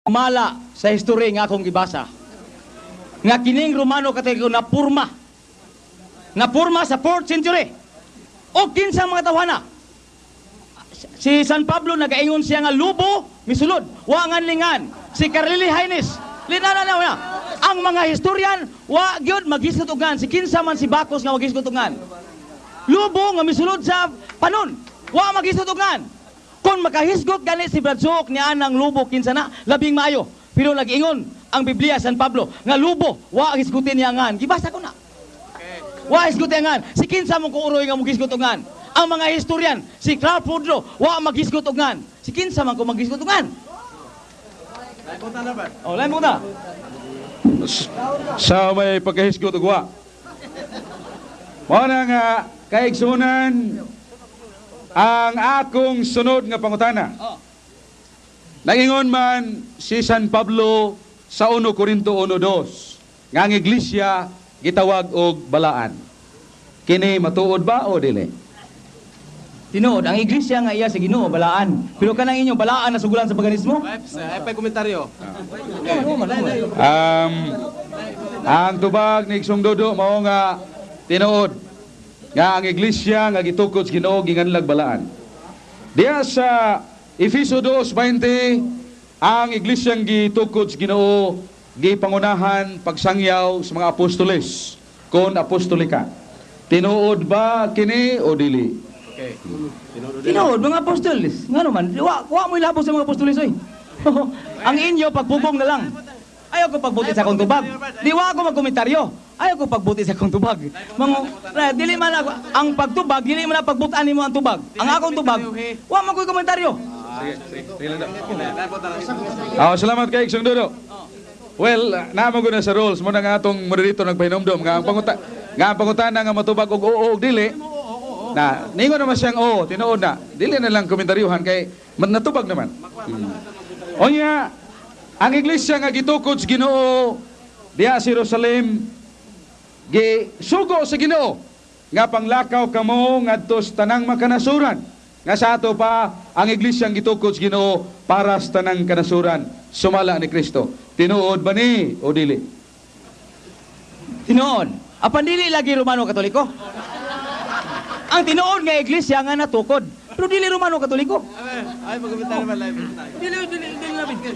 mala sa history nga akong gibasa. Nga kining Romano Katoliko na purma sa 4th century. O kinsa mga tawhana. Si San Pablo nagaingon siya nga lubo misulod, wa nganlingan. Si Carlili Haynes, linana na. Ang mga historian wa gyud maghisgot og ngan. Si kinsa man si Bacchus nga maghisgot og ngan. Lubo nga misulod sa panon, wa maghisgot og ngan. Kung makahisgot gani si Bradsok ni anang lubo kinsa na labing maayo. Pero nag-ingon ang Biblia San Pablo nga lubo wa hisgutin niya ngan. Gibasa ko na. Wa hisgutin ngan. Si kinsa mo ko uroy nga maghisgot og ngan. Ang mga historian, si Crawford Law, wa maghisgot og ngan. Si kinsa man ko maghisgot og ngan. Lain mo na. Sa may pagkahisgot og wa. Mao na nga kaigsunan ang akong sunod nga pangutana. Nagingon man si San Pablo sa 1 Corinto 1:2 nga ang iglesia gitawag og balaan. Kini matuod ba o dili? Tinuod, ang iglesia nga iya sa Ginoo balaan. Pero kanang inyo balaan na sugulan sa paganismo? Ay pa komentaryo. Ang tubag ni Igsong Dodo mao nga tinuod nga ang iglesia nga gitukod sa Ginoo ginganlag balaan. Diya sa Efeso 2:20 ang iglesyang gitukod sa Ginoo gipangunahan pagsangyaw sa mga apostoles kon apostolika. Tinuod ba kini o dili? Okay. Tinuod, mga apostoles. Nga naman, wa mo ilabos sa mga apostoles, oy. Ang inyo, pagbubong na lang. Ayaw ko pagbuti sa akong tubag. Di wa ako magkomentaryo. Ayaw ko pagbuti sa akong tubag. Dili man ako, ang pagtubag, dili man na pagbutaan mo ang tubag. Ang akong tubag, wa man ko'y komentaryo. Salamat kay Igsong Dodo. Well, naman ko na sa rules mo na nga atong moderator nagpahinomdom nga ang pangutana nga matubag og oo og dili. Na, ningon naman siyang tinuod na. Dili na lang komentaryuhan kay natubag naman. Onya, ang iglesia nga gitukod sa Ginoo diha sa Jerusalem gisugo sa Ginoo nga panglakaw kamo ngadto sa tanang makanasuran. Nga sa ato pa ang iglesia nga gitukod sa Ginoo para sa tanang kanasuran sumala ni Kristo. Tinuod ba ni o dili? Tinuod. Apan dili lagi Romano Katoliko. Ang tinuod nga iglesia nga natukod. Pero dili Romano Katoliko. Ay pagkomentaryo man live. Dili labit.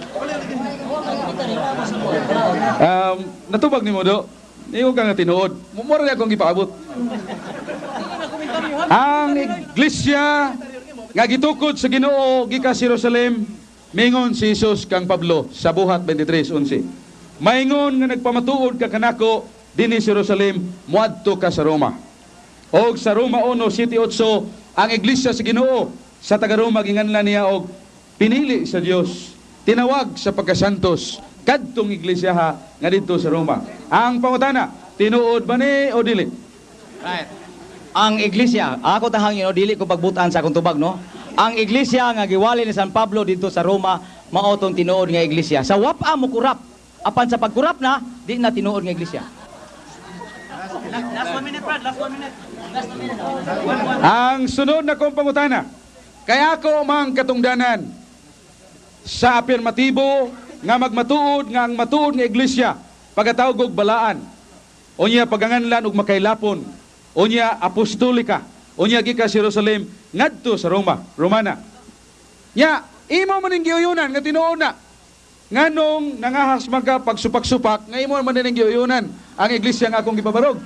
Natubag ni mo do. Niyo ka nga tinuod. Mura na akong gipaabot. Ang iglesia nga gitukod sa Ginoo gikan sa Jerusalem mingon si Jesus kang Pablo sa Buhat 23:11. Maingon nga nagpamatuod ka kanako dinhi sa Jerusalem moadto ka sa Roma. Og sa Roma 1:7-8 ang iglesia sa Ginoo sa taga-Roma ginganlan niya og pinili sa Dios, tinawag sa pagkasantos kadtong iglesia nga didto sa Roma. Ang pangutana, tinuod ba ni o dili? Right. Ang iglesia, ako tahangin o dili ko pagbutaan sa akong tubag, no? Ang iglesia nga giwali ni San Pablo dito sa Roma mao tong tinuod nga iglesia. Sa wapa mo kurap. Apan sa pagkurap na, di na tinuod nga iglesia. Last 1 minute, Brad. Last 1 minute. Ang sunod na kong pangutana, kaya ako mang katungdanan sa afirmatibo nga magmatuod nga ang matuod nga iglesia pagkatawag og balaan. Unya paganganlan og makailapon. Unya apostolika. Unya gikan sa Jerusalem ngadto sa Roma, Romana. Nya imo man ning giuyunan nga tinuod na. Nganong nangahas man ka pagsupak-supak nga imo man ning giuyunan ang iglesia nga akong gipabarog.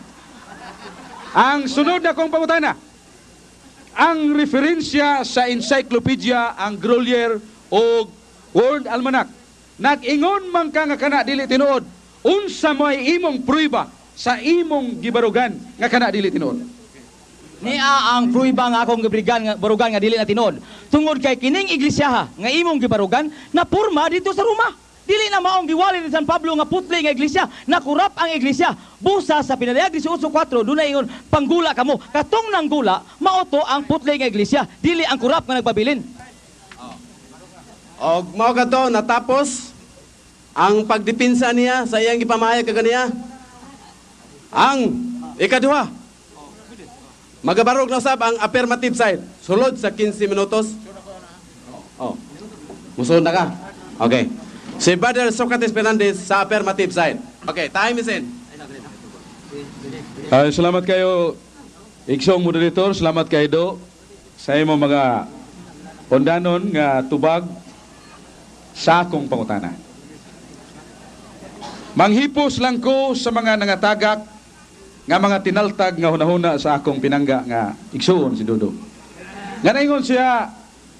Ang sunod na kong pangutana, ang referensya sa encyclopedia, ang Grolier o World Almanac, nag-ingon man ka nga kana dili tinuod, unsa may imong pruiba sa imong gibarugan nga kana dili tinuod? Niya ang pruiba nga akong barugan nga dili na tinuod. Tungod kay kining iglesia nga imong gibarugan na porma dito sa Roma. Dili na maong giwali ni San Pablo nga putli nga iglesia, nakurap ang iglesia. Busa sa pinalihag 18:4 dunay ingon panggula kamo. Katong nang gula, maoto ang putli nga iglesia, dili ang kurap nga nagpabilin. Og mao kadto natapos ang pagdipinsa niya sa iyang gipamahayag kaganiya. Ang ikaduha, magabarog na usab ang affirmative side. Sulod sa 15 minutos. Musunod na ka. Okay. Si Brother Socrates Fernandez sa affirmative side. Okay, time is in. Salamat kayo, iksong moderator. Salamat kayo do sa imo mga ondanon nga tubag sa akong pangutana. Manghipos lang ko sa mga nangatagak nga mga tinaltag nga hunahuna sa akong pinangga nga igsuon si Dodo. Nga naingon siya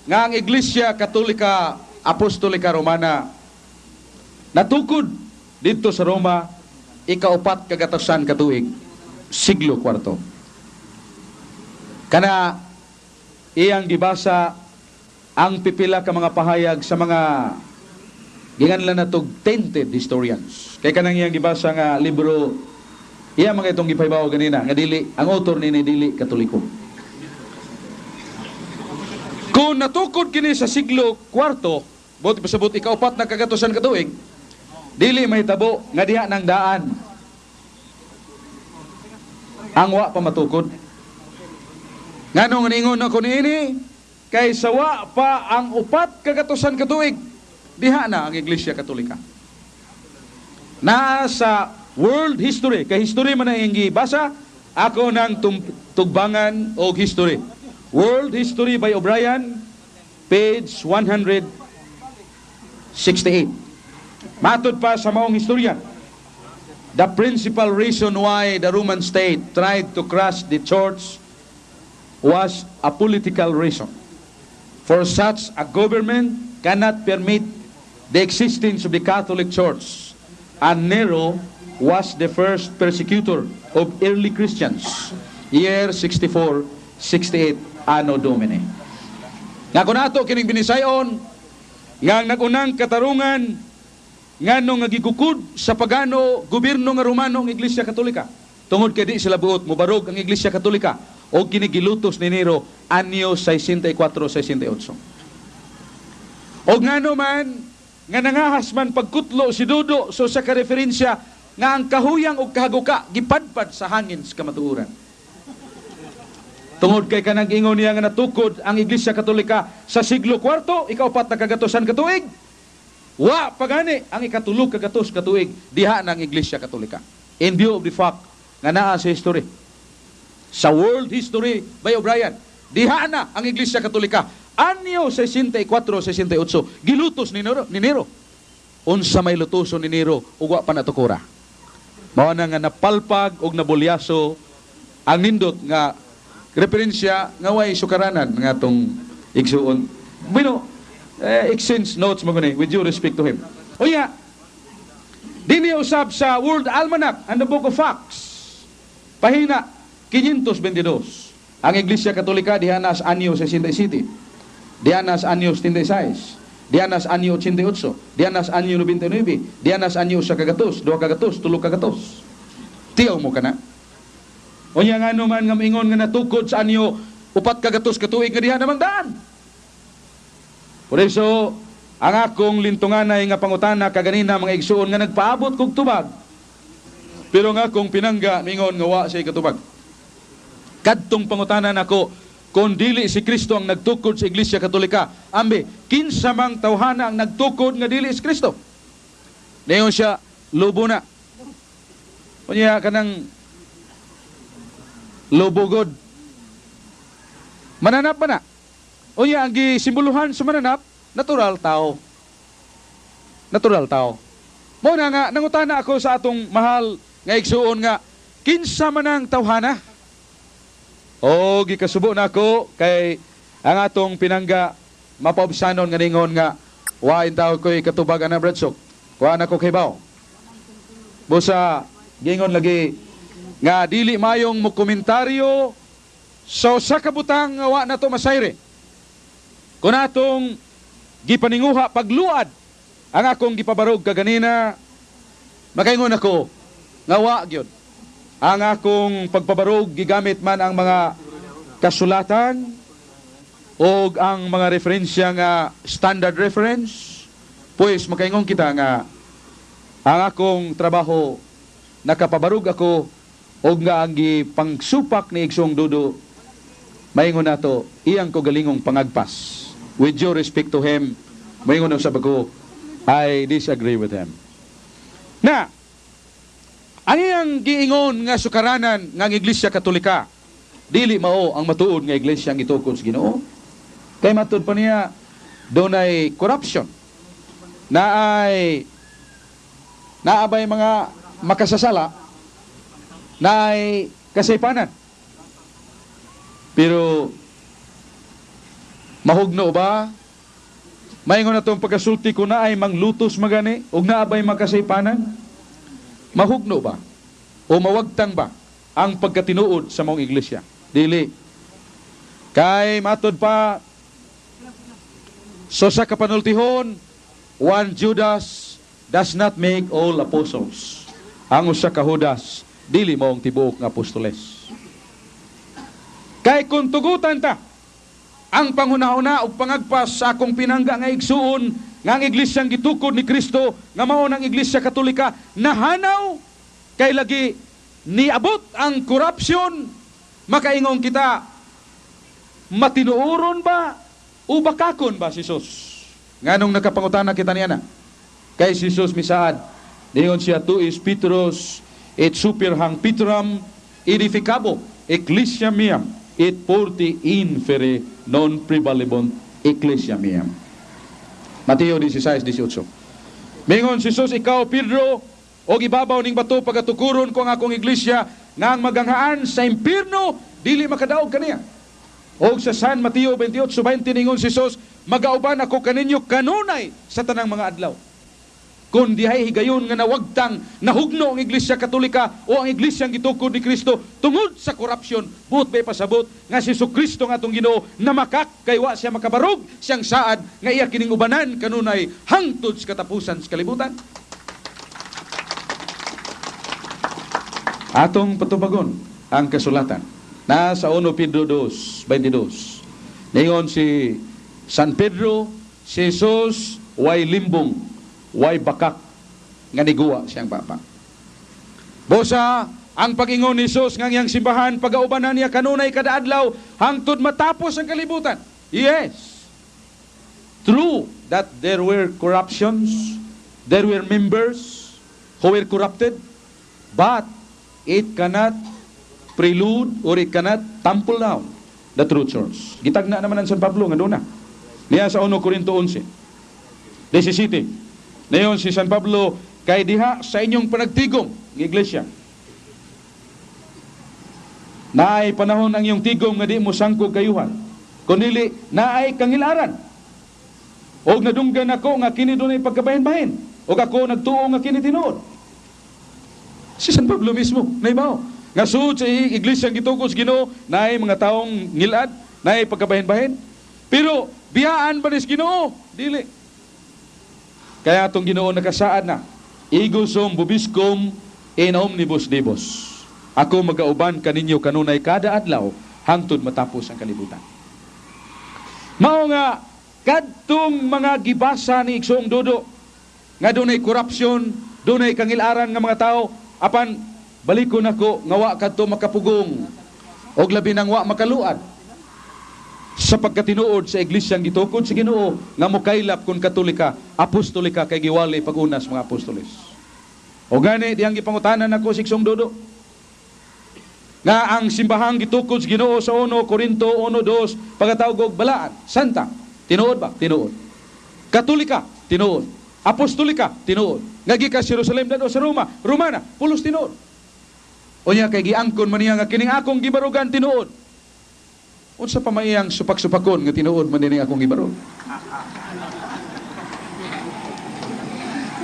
nga ang Iglesia Katolika Apostolika Romana natukod dito sa Roma ikaupat kagatusan katuig siglo IV. Kana iyang gibasa ang pipila ka mga pahayag sa mga ginganlan natog tainted historians. Kay kanang iyang gibasa nga libro iya mga itong gipaybaw ganina nga dili ang author ni dili Katoliko. Kung natukod kini sa siglo IV, buti pasabot ikaupat na kagatusan katuig, dili mahitabo nga diha nang daan ang wa pa matukod. Nganong ningon ako niini kay sawa pa ang upat kagatusan katuig diha na ang Iglesia Katolika. Na sa world history, kay history man ang gibasa, ako nang tugbangan og history. World History by O'Brien, page 168. Matod pa sa maong historian, the principal reason why the Roman state tried to crush the church was a political reason. For such a government cannot permit the existence of the Catholic Church, and Nero was the first persecutor of early Christians, year 64-68 Anno Domini. Nga kunato kining binisayon nga nagunang katarungan nganong nga gigukod sa pagano gobyerno nga Romano ang Iglesia Katolika. Tungod kay di sila buot mobarog ang Iglesia Katolika o kinigilutos ni Nero anyo 64-68. Og ngano man nga nangahas man pagkutlo si Dodo so sa kareferensya nga ang kahuyang og kahaguka gipadpad sa hangin sa kamatuoran. Tungod kay kanang ingon niya nga natukod ang Iglesia Katolika sa siglo IV, ikaupat na kagatusan katuig. Wa pagani ang ikatulog kagatos katuig diha ng Iglesia Katolika. In view of the fact nga naa sa history. Sa world history by O'Brien, diha na ang Iglesia Katolika. Anyo 64-68 gilutos ni Nero. Unsa may lutoson ni Nero ug wa pa natukura. Mao na nga napalpag og nabulyaso ang nindot nga referensya nga way sukaranan nga tong igsuon. Bueno, exchange notes mo gani with due respect to him. O ya, dini usab sa World Almanac and the Book of Facts. Pahina 522. Ang Iglesia Katolika diha na sa anyo 67. Diha na sa anyo 76. Diha na sa anyo 88. Diha na sa anyo 99. Diha na sa anyo 1 kagatos, 2 kagatos, 3 kagatos. Tiyaw mo kana. O niya nga naman nga maingon nga natukod sa anyo 4 kagatos katuig nga diha namang daan. Por eso, ang akong lintunganay nga pangutana kaganina mga igsuon nga nagpaabot kog tubag. Pero nga akong pinangga mingon nga wa siya katubag. Kadtong pangutana nako kung dili si Kristo ang nagtukod sa Iglesia Katolika, ambe, kinsa mang tawhana ang nagtukod nga dili si Kristo. Dayon siya, lobo na. O niya kanang lobogod. Mananap ba na? O niya, ang gisimboluhan sa mananap, natural tao. Natural tao. Muna nga, nangutana ako sa atong mahal nga igsuon nga, kinsa man ang tawhana? O gikasubo na ako kay ang atong pinangga mapaubsanon nga ningon nga wain tawag ko'y katubagan na Bradsok. Kuha na ko kay Bao. Busa, gingon lagi nga dili mayong mo komentaryo so sa kabutang nga wa na to masayre. Kung atong gipaninguha pagluad ang akong gipabarog kaganina, makaingon ako nga wa gyud. Ang akong pagpabarog gigamit man ang mga kasulatan o ang mga referensya nga standard reference, pues makaingon kita nga ang akong trabaho nakapabarog ako o nga ang pangsupak ni Igsong Dodo, maingon nato iyang ko galingong pangagpas. With due respect to him, maingon na sa bago, I disagree with him. Na, ang iyang giingon nga sukaranan nga ang Iglesia Katolika, dili mao ang matuod nga iglesia ang itukod sa Ginoo. Kay matud pa niya, doon ay corruption. Naabay mga makasasala, naay kasaypanan. Pero, mahugno ba? Maingon na itong pagkasulti ko na ay manglutos magani, o naabay makasaypanan? Mahugno ba? O mawagtang ba ang pagkatinuod sa mong iglesia? Dili. Kay matod pa, so sa kapanultihon, one Judas does not make all apostles. Ang usa ka Judas, dili mo ang tibuok nga apostoles. Kay kung tugutan ta, ang panghuna-huna o pangagpas sa akong pinangga nga igsuon, nga ang iglesyang gitukod ni Kristo, nga mao ng Iglesia Katolika, nahanaw, kay lagi niabot ang korupsyon, makaingong kita, matinuoron ba, o bakakon ba si Jesus? Nganong nakapangutana kita niya na? Kay si Jesus misaad, niyon siya tuis Petros, et super hang Petram, edificabo, ecclesia miam, et porti infere non prevalebont ecclesia miam. Mateo 16:18. Mingon si Jesus, ikaw Pedro, o ibabaw ning bato pagatukuron ko ang akong iglesia, nga ang maganghaan sa impierno, dili makadaog kaniya. O sa San Mateo 28:20 ningon si Jesus, magauban ako kaninyo kanunay sa tanang mga adlaw. Kung dihay higayon nga nawagtang nahugno ang Iglesia Katolika o ang Iglesyang gitukod ni Kristo tungod sa korupsyon, buot may pasabot nga si Kristo nga atong Ginoo na makakaywa siya makabarog siyang saad nga iya kining ubanan kanunay hangtod sa katapusan sa kalibutan. Atong patubagon ang kasulatan. Nasa 1 Pedro 2:22. Ningon si San Pedro, si Jesus way limbong, way bakak nga niguwa siyang papa. Bosa, ang pag-ingon ni Jesus nga iyang simbahan, pag-aubanan niya kanunay kada adlaw hangtod matapos ang kalibutan. Yes. True that there were corruptions, there were members who were corrupted, but it cannot prelude or it cannot trample down the true church. Gitagna naman ang San Pablo nga doon na. Niya sa 1 Corinto 11:17. Ngayon si San Pablo, kay diha sa inyong panagtigom ng iglesia, naay panahon ang iyong tigom nga di mo sangkog kayuhan, kunili naay kangilaran. Og nadunggan ako nga kini dunay pagkabahin-bahin, og ako nagtuo nga kini tinuod. Si San Pablo mismo, naibaw, nga suod sa iglesia gitukod sa Ginoo, naay mga taong ngilad, naay pagkabahin-bahin. Pero biyaan ba ni Ginoo? Dili. Kaya itong Ginoo nakasaad na, igusum bubiskum in omnibus dibus. Ako magauban kaninyo kanunay kada adlaw hangtod matapos ang kalibutan. Mao nga kadtong mga gibasa ni Igsoong Dodo nga dunay korupsyon, dunay kangilaran nga mga tao, apan balikon ako nga wa kadto makapugong og labi nang wa makaluad sa pagkatinuod sa iglesyang gitukod sa Ginoo nga mokaylap kun Katolika, apostolika kay giwali pag-unas mga apostoles. O gani diyang gipangutanan nako si Igsoong Dodo nga ang simbahang gitukod sa Ginoo sa 1 Corinto 1:2 pagkatawag og balaan, santa, tinuod ba? Tinuod. Katolika, tinuod. Apostolika, tinuod. Nga gikan sa Jerusalem dadto sa Roma, Romana, pulos tinuod. Unya kay giangkon man niya nga kining akong gibarugan tinuod. Unsa pa maiyang supak-supakon nga tinuod man dinhi akong gibarog.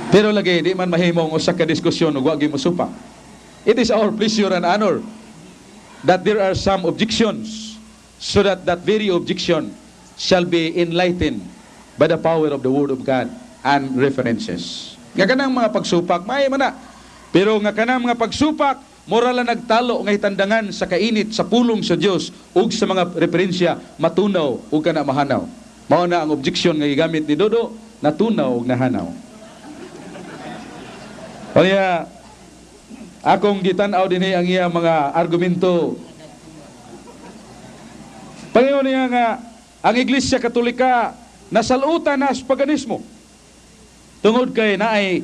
Pero lagi di man mahimong usa ka diskusyon ug wa gyud mosupak. It is our pleasure and honor that there are some objections so that that very objection shall be enlightened by the power of the Word of God and references. Nga kanang mga pagsupak may man na. Pero nga kanang mga pagsupak moral na nagtalo nga hitandangan sa kainit sa pulong sa Dios ug sa mga referensya matunaw ug kana mahanaw. Mao na ang objection nga gigamit ni Dodo, natunaw ug nahanaw. Kaya akong gitan-aw dinhi ang iya mga argumento. Pareho niya nga ang Iglesia Katolika nasalutan na sa paganismo. tungod kay naay